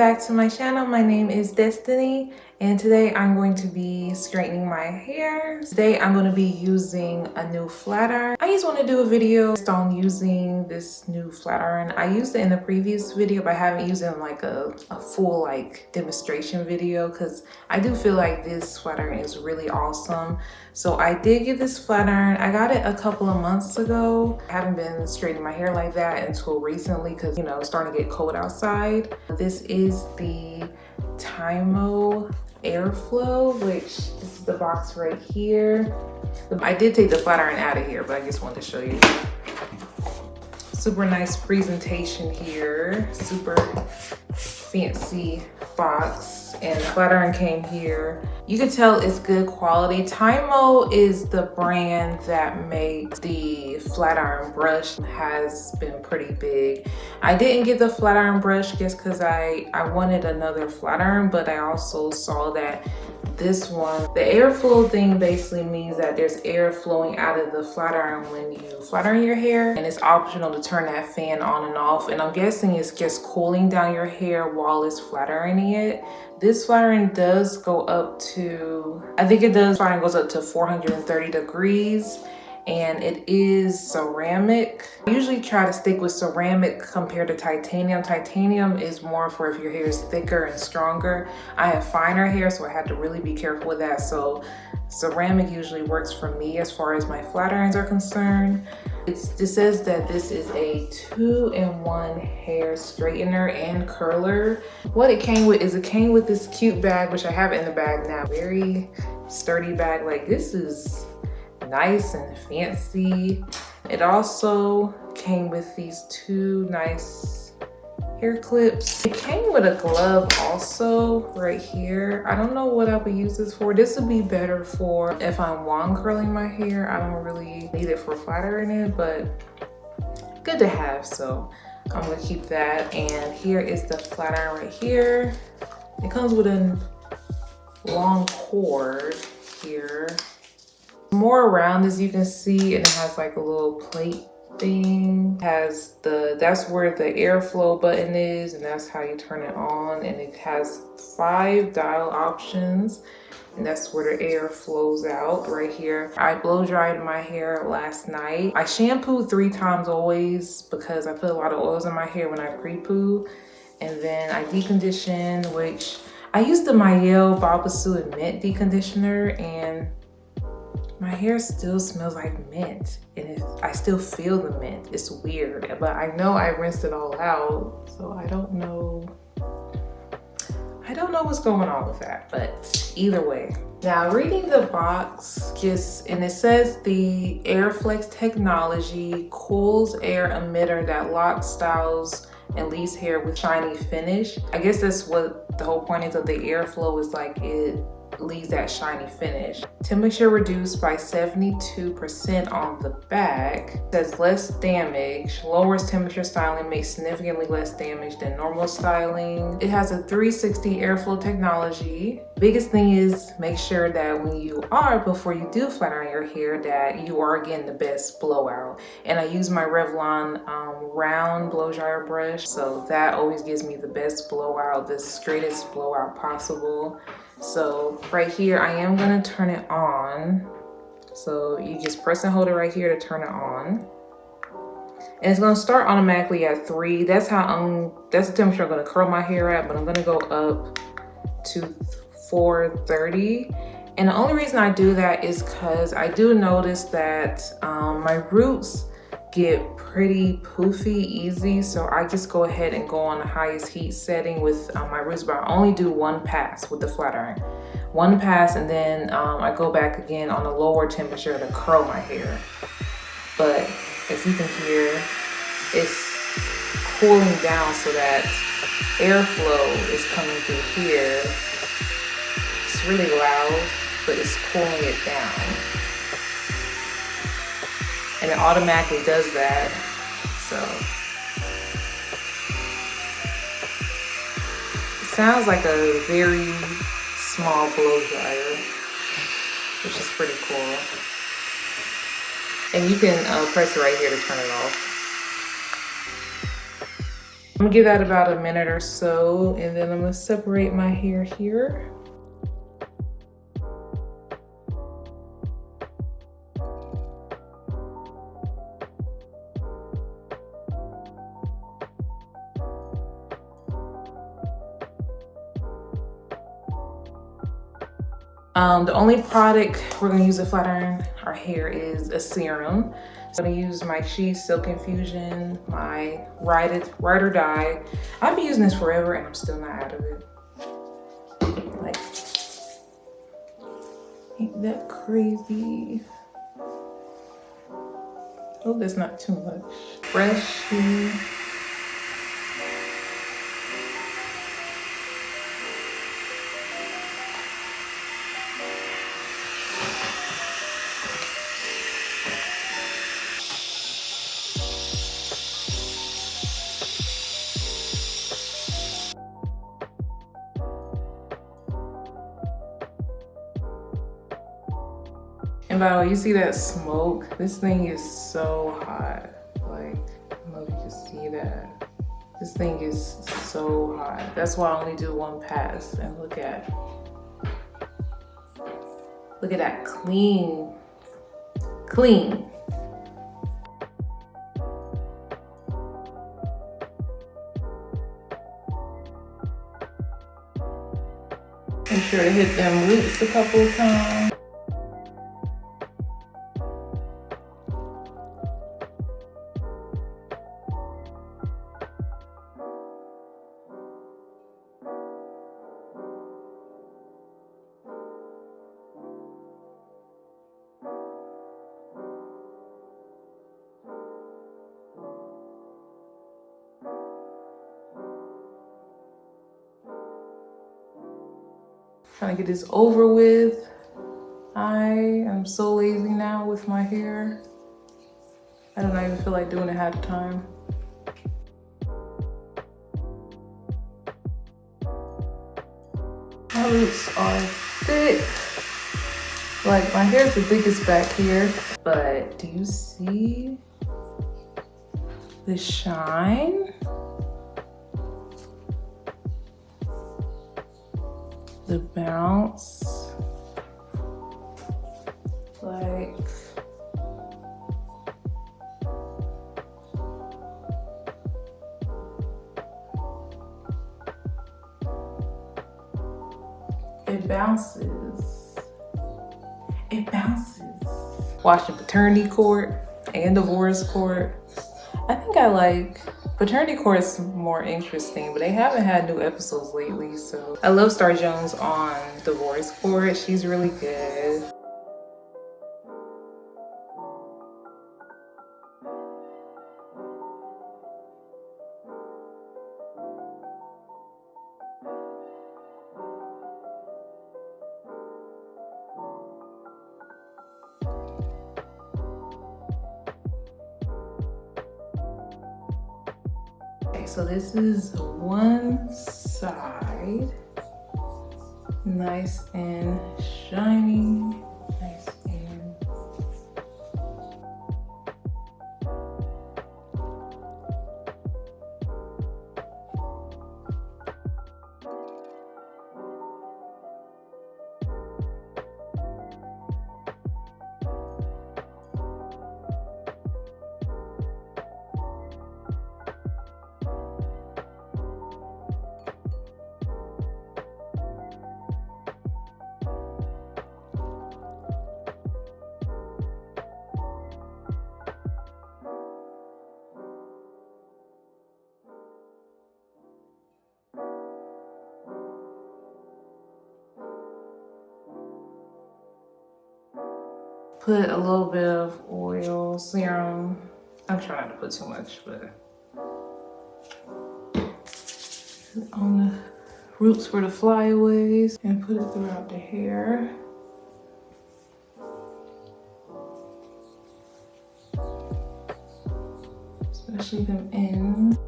back to my channel. My name is Destiny and today I'm going to be straightening my hair. Today I'm going to be using a new flat iron. I just want to do a video on using this new flat iron. I used it in the previous video, but I haven't used it in like a full demonstration video because I do feel like this flat iron is really awesome. So I did get this flat iron. I got it a couple of months ago. I haven't been straightening my hair like that until recently because, you know, it's starting to get cold outside. This is the Tymo Airflow, which is the box right here. I did take the flat iron out of here, but I just wanted to show you. Super nice presentation here. Super fancy box, and the flat iron came here. You can tell it's good quality. Tymo is the brand that makes the flat iron brush, has been pretty big. I didn't get the flat iron brush just because I wanted another flat iron, but I also saw that this one, the airflow thing basically means that there's air flowing out of the flat iron when you flat iron your hair, and it's optional to turn that fan on and off, and I'm guessing it's just cooling down your hair while it's flat ironing it. This flat iron does go up to, I think it does, flat iron goes up to 430 degrees, and it is ceramic. I usually try to stick with ceramic compared to titanium. Titanium is more for if your hair is thicker and stronger. I have finer hair, so I have to really be careful with that. So ceramic usually works for me as far as my flat irons are concerned. It says that this is a 2-in-1 hair straightener and curler. What it came with is it came with this cute bag, which I have in the bag now. Very sturdy bag. Like, this is nice and fancy. It also came with these two nice hair clips. It came with a glove also right here. I don't know what I would use this for. This would be better for if I'm wand curling my hair. I don't really need it for flat ironing it, but good to have, so I'm gonna keep that. And here is the flat iron right here. It comes with a long cord here. More around, as you can see, and it has like a little plate thing. It has that's where the airflow button is, and that's how you turn it on. And it has 5 dial options, and that's where the air flows out right here. I blow dried my hair last night. I shampoo 3 times always because I put a lot of oils in my hair when I pre-poo, and then I decondition, which I used the Mielle Babasu and Mint deconditioner, and my hair still smells like mint, and I still feel the mint. It's weird, but I know I rinsed it all out, so I don't know what's going on with that, but either way. Now, reading the box, and it says the Airflex technology cools air emitter that locks, styles, and leaves hair with shiny finish. I guess that's what the whole point is of the airflow, is like it leaves that shiny finish. Temperature reduced by 72% on the back. It says less damage, lowers temperature styling, makes significantly less damage than normal styling. It has a 360 airflow technology. Biggest thing is make sure that before you do flat iron your hair, that you are getting the best blowout. And I use my Revlon round blow dryer brush, so that always gives me the best blowout, the straightest blowout possible. So right here, I am gonna turn it on. So you just press and hold it right here to turn it on. And it's gonna start automatically at 3. That's the temperature I'm gonna curl my hair at, but I'm gonna go up to 430. And the only reason I do that is because I do notice that my roots get pretty poofy easy, so I just go ahead and go on the highest heat setting with my roots, but I only do 1 pass with the flat iron. 1 pass, and then I go back again on a lower temperature to curl my hair. But as you can hear, it's cooling down so that airflow is coming through here. It's really loud, but it's cooling it down. And it automatically does that, so. It sounds like a very small blow dryer, which is pretty cool. And you can press it right here to turn it off. gonna give that about a minute or so, and then I'm gonna separate my hair here. The only product we're gonna use to flat iron our hair is a serum. So I'm gonna use my Cheese Silk Infusion, my Ride or Die. I've been using this forever and I'm still not out of it. Like, ain't that crazy? Hope that's not too much. Brushy. And by the way, you see that smoke? This thing is so hot. Like, I don't know if you can see that. This thing is so hot. That's why I only do one pass. And look at that clean. Clean. Make sure to hit them roots a couple of times. Trying to get this over with. I am so lazy now with my hair. I don't even feel like doing it half the time. My roots are thick. Like, my hair's the thickest back here. But do you see the shine? The bounce, like, it bounces. It bounces. Watching paternity court and divorce court. I think I like paternity court is more interesting, but they haven't had new episodes lately, so. I love Star Jones on divorce court. She's really good. So this is one side, nice and shiny, nice and put a little bit of oil, serum. I'm trying not to put too much, but on the roots for the flyaways and put it throughout the hair. Especially them ends.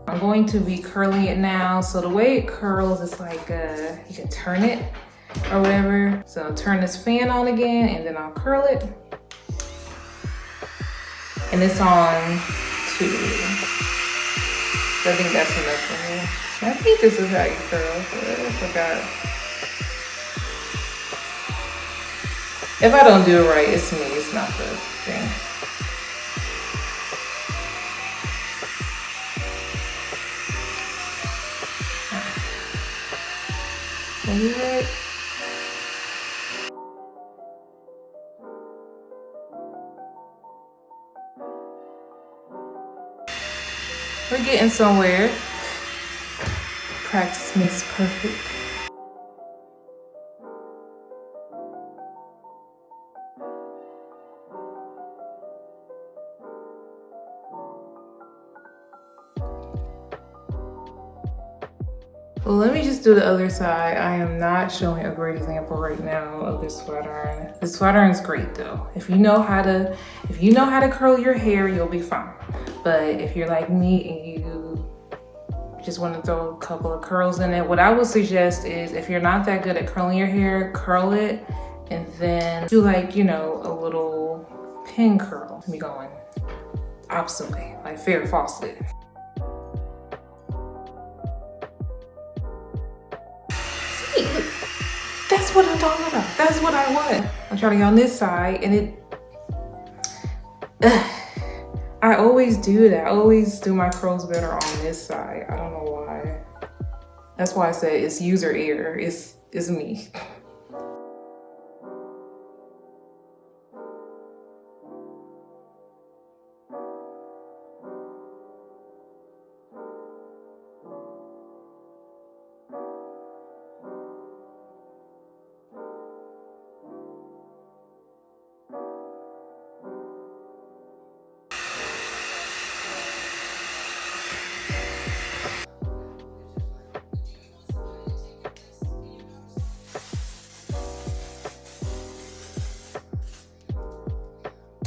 I'm going to be curling it now. So the way it curls is like, you can turn it or whatever. So turn this fan on again and then I'll curl it. And it's on 2. So I think that's enough for me. I think this is how you curl, but I forgot. If I don't do it right, it's me, it's not the thing. Right. We're getting somewhere. Practice makes perfect. Well, let me just do the other side. I am not showing a great example right now of this flat iron. This flat iron is great though. If you know how to curl your hair, you'll be fine. But if you're like me and you just want to throw a couple of curls in it, what I would suggest is if you're not that good at curling your hair, curl it and then do like, you know, a little pin curl. Me going opposite way, like Farrah Fawcett. That's what I'm talking about. That's what I want. I'm trying to get on this side and I always do that. I always do my curls better on this side. I don't know why. That's why I said it's user error. It's me.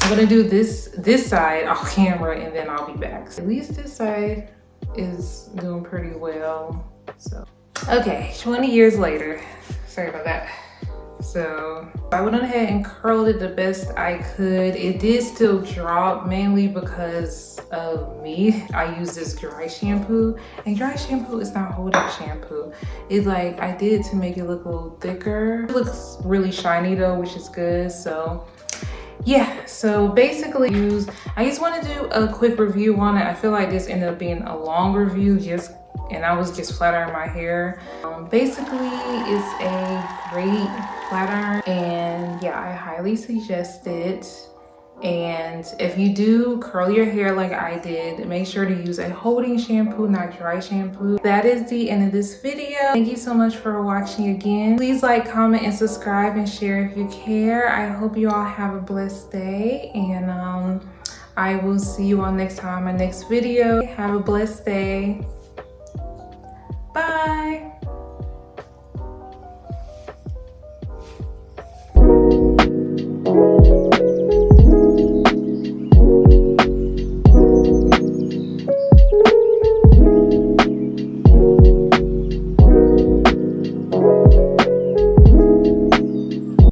I'm gonna do this side off camera and then I'll be back. So at least this side is doing pretty well. So, okay, 20 years later. Sorry about that. So I went ahead and curled it the best I could. It did still drop mainly because of me. I use this dry shampoo and dry shampoo is not holding shampoo. It's like I did it to make it look a little thicker. It looks really shiny though, which is good. So yeah, so basically I just want to do a quick review on it. I feel like this ended up being a long review and I was just flat ironing my hair. Basically, it's a great flat iron and yeah, I highly suggest it. And if you do curl your hair like I did, make sure to use a holding shampoo, not dry shampoo. That is the end of this video. Thank you so much for watching again. Please like, comment, and subscribe and share if you care. I hope you all have a blessed day and I will see you all next time in my next video. Have a blessed day. Bye.